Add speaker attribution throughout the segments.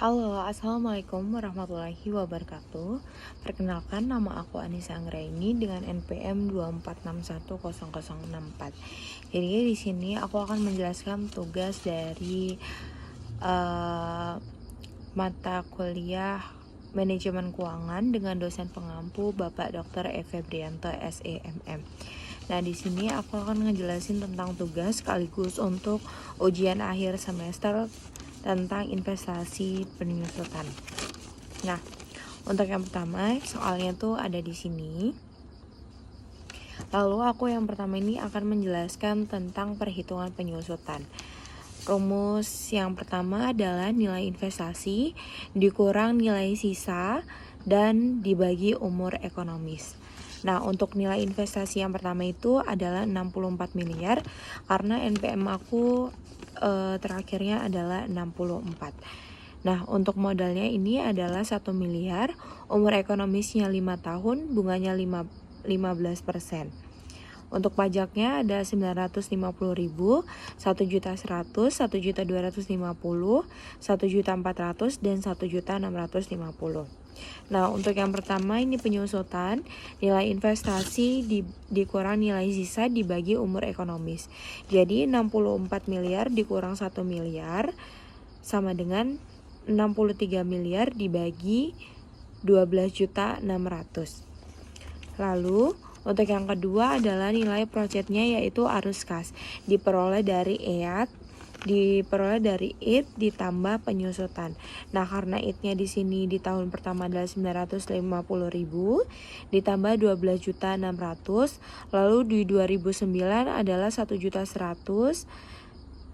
Speaker 1: Halo, Assalamualaikum warahmatullahi wabarakatuh. Perkenalkan, nama aku Anissa Anggraini dengan NPM 246100064. Jadi di sini aku akan menjelaskan tugas dari mata kuliah Manajemen Keuangan dengan dosen pengampu Bapak Dr. E. Febrianto SEMM. Nah, di sini aku akan ngejelasin tentang tugas sekaligus untuk ujian akhir semester tentang investasi penyusutan. Nah, untuk yang pertama, soalnya tuh ada di sini. Lalu aku yang pertama ini akan menjelaskan tentang perhitungan penyusutan. Rumus yang pertama adalah nilai investasi dikurang nilai sisa dan dibagi umur ekonomis. Nah, untuk nilai investasi yang pertama itu adalah 64 miliar karena NPM aku terakhirnya adalah 64. Nah, untuk modalnya ini adalah 1 miliar, umur ekonomisnya 5 tahun, bunganya 15%. Untuk pajaknya ada 950.000, 1.100.000, 1.250.000, 1.400.000 dan 1.650.000. Nah, untuk yang pertama ini penyusutan nilai investasi dikurang nilai sisa dibagi umur ekonomis. Jadi 64 miliar dikurang 1 miliar sama dengan 63 miliar dibagi 12.600.000. Lalu untuk yang kedua adalah nilai projectnya yaitu arus kas diperoleh dari IT ditambah penyusutan. Nah, karena IT-nya di sini di tahun pertama adalah 950.000 ditambah 12.600.000, lalu di 2009 adalah 1.100.000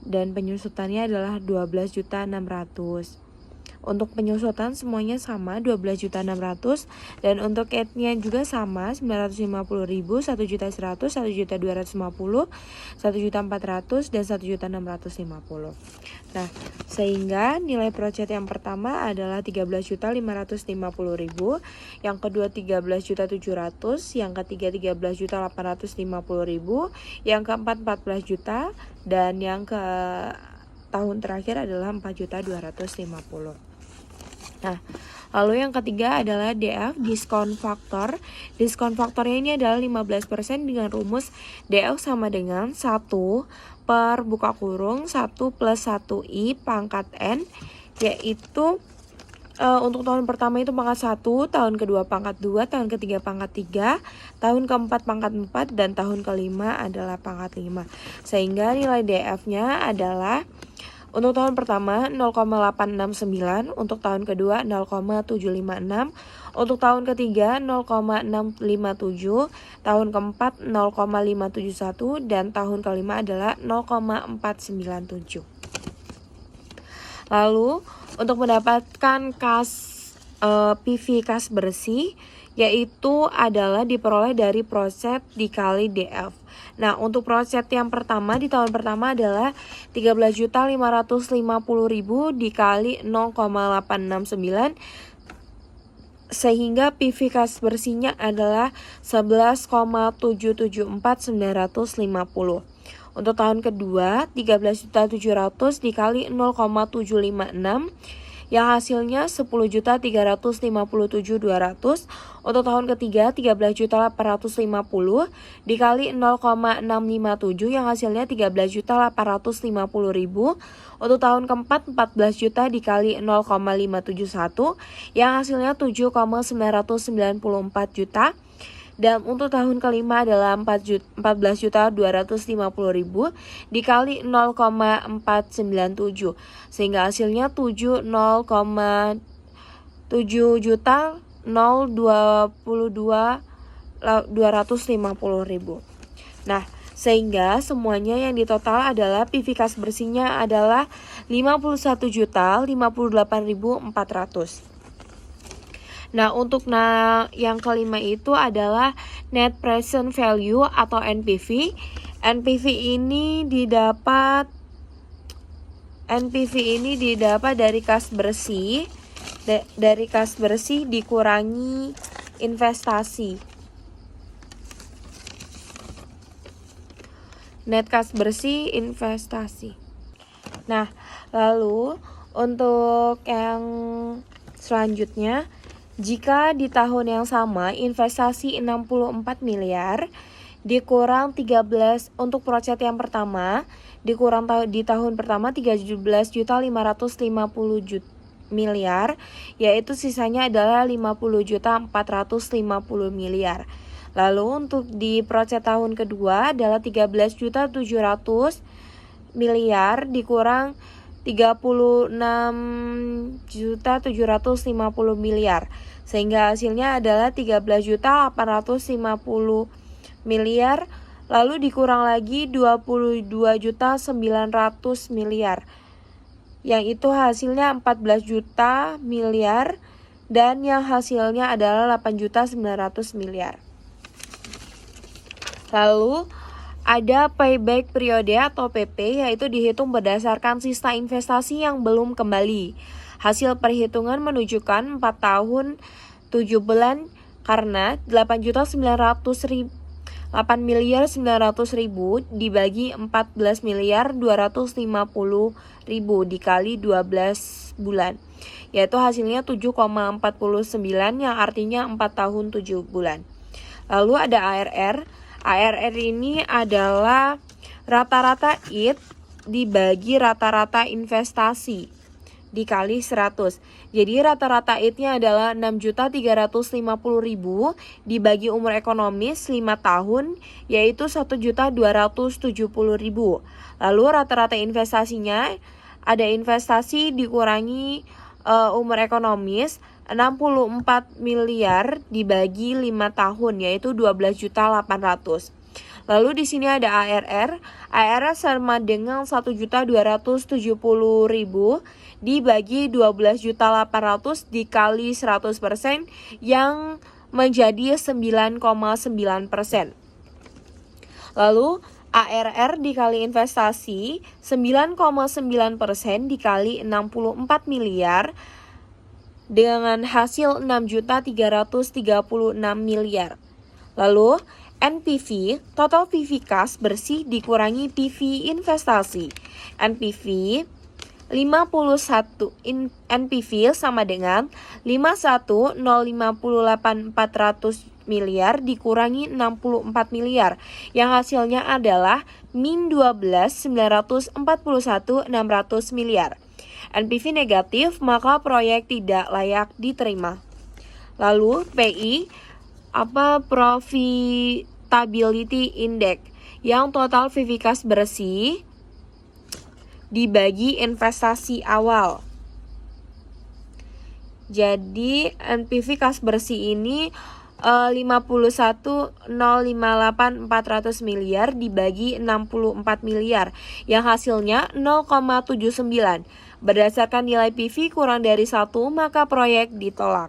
Speaker 1: dan penyusutannya adalah 12.600.000. Untuk penyusutan semuanya sama 12.600.000 dan untuk nya juga sama 950.000, 1.100.000, 1.250.000, 1.400.000 dan 1.650.000. Nah, sehingga nilai project yang pertama adalah 13.550.000, yang kedua 13.700.000, yang ketiga 13.850.000, yang keempat 14 juta dan yang ke tahun terakhir adalah 4.250.000. Nah, lalu yang ketiga adalah DF, diskon faktor. Diskon faktornya ini adalah 15% dengan rumus DF sama dengan 1 per buka kurung 1 plus 1I pangkat N, yaitu untuk tahun pertama itu pangkat 1, tahun kedua pangkat 2, tahun ketiga pangkat 3, tahun keempat pangkat 4, dan tahun kelima adalah pangkat 5. Sehingga nilai DF-nya adalah untuk tahun pertama 0,869, untuk tahun kedua 0,756, untuk tahun ketiga 0,657, tahun keempat 0,571 dan tahun kelima adalah 0,497. Lalu untuk mendapatkan PV kas bersih yaitu adalah diperoleh dari proset dikali DF. Nah, untuk proset yang pertama di tahun pertama adalah 13.550.000 dikali 0,869 sehingga PV kas bersihnya adalah 11,774950. Untuk tahun kedua 13.700.000 dikali 0,756 yang hasilnya 10.357.200. Untuk tahun ketiga 13.850.000 dikali 0,657 yang hasilnya 13.850.000. Untuk tahun keempat 14 juta dikali 0,571 yang hasilnya 7,994 juta. Dan untuk tahun kelima adalah 14.250.000 dikali 0,497 sehingga hasilnya 7 juta 250.000. Nah, sehingga semuanya yang ditotal adalah PV kas bersihnya adalah 51.058.400. Nah, untuk yang kelima itu adalah net present value atau NPV. NPV ini didapat dari kas bersih, dikurangi investasi. Net kas bersih investasi. Nah, lalu Untuk yang selanjutnya, jika di tahun yang sama investasi 64 miliar dikurang 13 untuk proyek yang pertama dikurang di tahun pertama 13.550 miliar, yaitu sisanya adalah 50.450 miliar. Lalu untuk di proyek tahun kedua adalah 13.700 miliar dikurang 36.750 miliar, sehingga hasilnya adalah 13.850 miliar, lalu dikurang lagi 22.900 miliar, yang itu hasilnya 14 juta miliar, dan yang hasilnya adalah 8.900 miliar. Lalu ada payback periode atau PP, yaitu dihitung berdasarkan sisa investasi yang belum kembali. Hasil perhitungan menunjukkan 4 tahun 7 bulan karena 8.900.000 dibagi 14.250.000 dikali 12 bulan, yaitu hasilnya 7,49, yang artinya 4 tahun 7 bulan. Lalu ada ARR. ARR ini adalah rata-rata IT dibagi rata-rata investasi dikali 100. Jadi rata-rata IT-nya adalah 6.350.000 dibagi umur ekonomis 5 tahun, yaitu 1.270.000. Lalu rata-rata investasinya ada investasi dikurangi umur ekonomis 64 miliar dibagi 5 tahun, yaitu 12.800. Lalu di sini ada ARR. ARR sama dengan 1.270.000 dibagi 12.800 dikali 100%, yang menjadi 9,9%. Lalu ARR dikali investasi 9,9% dikali 64 miliar dengan hasil 6.336 miliar. Lalu NPV, total PV kas bersih dikurangi PV investasi. NPV 51 NPV sama dengan 51.058.400 miliar dikurangi 64 miliar, yang hasilnya adalah min 12.941.600 miliar. NPV negatif, maka proyek tidak layak diterima. Lalu PI, Profitability Index, yang total PV kas bersih dibagi investasi awal. Jadi NPV kas bersih ini 51.058.400 miliar dibagi 64 miliar, yang hasilnya 0,79. Berdasarkan nilai PV kurang dari 1, maka proyek ditolak.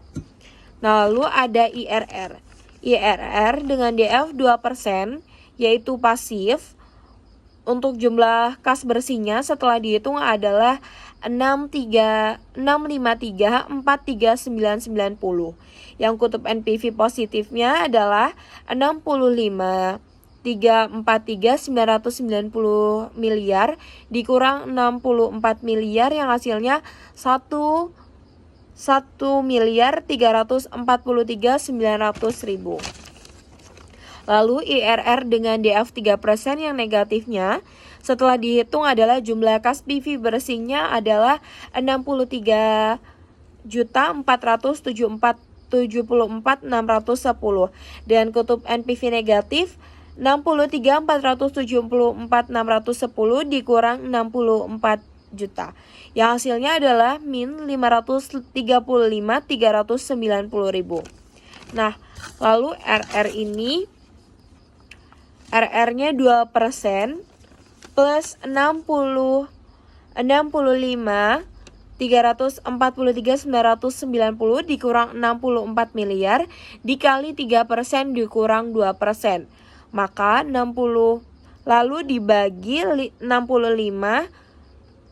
Speaker 1: Nah, lalu ada IRR. IRR dengan DF 2%, yaitu pasif. Untuk jumlah kas bersihnya setelah dihitung adalah 653.43990. Yang kutub NPV positifnya adalah 65.343.990 miliar dikurang 64 miliar, yang hasilnya 1.343.900.000. Lalu IRR dengan DF 3% yang negatifnya setelah dihitung adalah jumlah kas PV bersihnya adalah 63.474.610 dan kutub NPV negatif 63.474.610 dikurang 64 juta. Yang hasilnya adalah min 535.390.000. Nah, lalu RR ini RR-nya 2% plus 65 343.990 dikurang 64 miliar dikali 3% dikurang 2%. Maka 60 lalu dibagi 65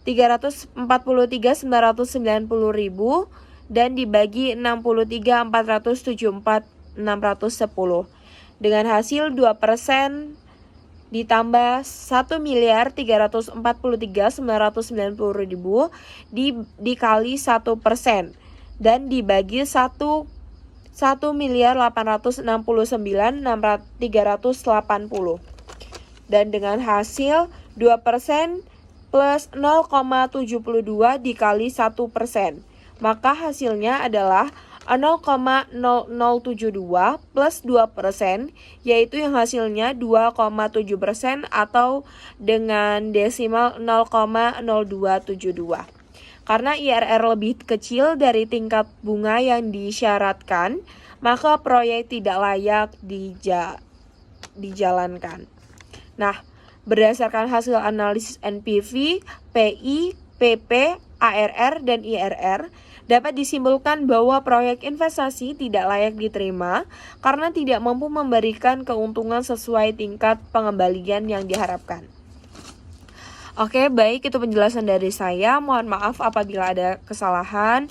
Speaker 1: 343.990.000 dan dibagi 63.474.610 dengan hasil 2% ditambah 1.343.990.000 dikali 1% dan dibagi 1.869.380 dan dengan hasil 2% plus 0,72 dikali 1%, maka hasilnya adalah 0,0072 plus 2%, yaitu yang hasilnya 2,7% atau dengan desimal 0,0272. Karena IRR lebih kecil dari tingkat bunga yang disyaratkan, maka proyek tidak layak dijalankan. Nah, berdasarkan hasil analisis NPV, PI, PP, ARR, dan IRR, dapat disimpulkan bahwa proyek investasi tidak layak diterima karena tidak mampu memberikan keuntungan sesuai tingkat pengembalian yang diharapkan. Oke, baik, itu penjelasan dari saya. Mohon maaf apabila ada kesalahan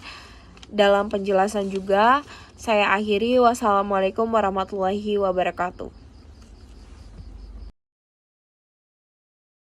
Speaker 1: dalam penjelasan juga. Saya akhiri. Wassalamualaikum warahmatullahi wabarakatuh.